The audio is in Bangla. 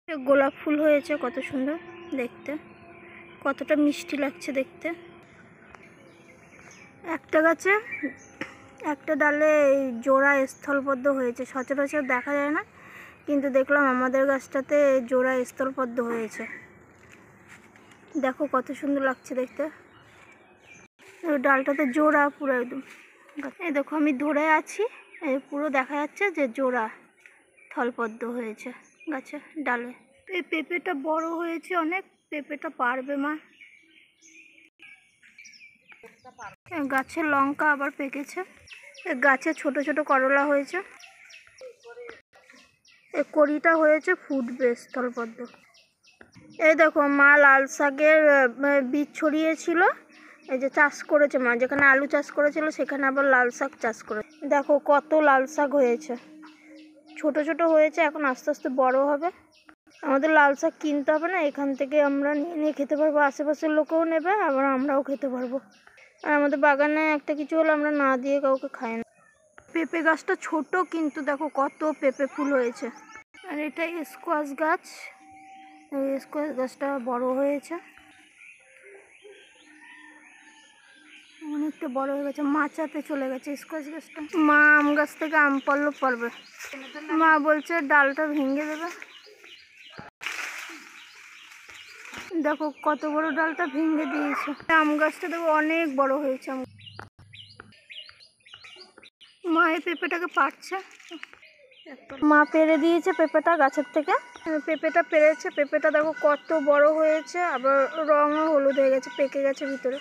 গোলাপ ফুল হয়েছে, কত সুন্দর দেখতে, কতটা মিষ্টি লাগছে দেখতে। একটা গাছে একটা ডালে জোড়া স্থলপদ্ম হয়েছে, সচরাচর দেখা যায় না, কিন্তু দেখলাম আমাদের গাছটাতে জোড়া স্থলপদ্ম হয়েছে। দেখো কত সুন্দর লাগছে দেখতে, ডালটাতে জোড়া পুরো একদম। এই দেখো আমি ধরে আছি, এই পুরো দেখা যাচ্ছে যে জোড়া স্থলপদ্ম হয়েছে গাছে ডালে। এই পেঁপেটা বড় হয়েছে অনেক, পেঁপেটা পারবে মা। গাছে লঙ্কা আবার পেকেছে, গাছে ছোট ছোট করলা হয়েছে, এই কড়িটা হয়েছে ফুটবে স্থলপদ্ম। এই দেখো মা লাল শাকের বীজ ছড়িয়েছিল, এই যে চাষ করেছে মা, যেখানে আলু চাষ করেছিল সেখানে আবার লাল শাক চাষ করে। দেখো কত লাল শাক হয়েছে, ছোট ছোট হয়েছে, এখন আস্তে আস্তে বড় হবে। আমাদের লাল শাক কিনতে হবে না, এখান থেকে আমরা নিয়ে নিয়ে খেতে পারবো, আশেপাশের লোকেও নেবে, আবার আমরাও খেতে পারবো। আর আমাদের বাগানে একটা কিছু হলে আমরা না দিয়ে কাউকে খাই না। পেঁপে গাছটা ছোট, কিন্তু দেখো কত পেঁপে ফুল হয়েছে। আর এটা স্কোয়াশ গাছ, স্কোয়াশ গাছটা বড় হয়েছে, অনেকটা বড় হয়ে গেছে, মাচাতে চলে গেছে স্কোয়াশ গাছটা। মা আম গাছ থেকে আম পড়লো পারবে, মা বলছে ডালটা ভেঙে দেবে। দেখো কত বড় ডালটা ভেঙে দিয়েছে। আম গাছটা দেখো অনেক বড় হয়েছে। মা এই পেঁপেটাকে পাড়ছে, মা পেরে দিয়েছে পেঁপেটা গাছের থেকে, পেঁপেটা পেরেছে, পেঁপেটা দেখো কত বড় হয়েছে, আবার রঙও হলুদ হয়ে গেছে, পেকে গেছে ভিতরে।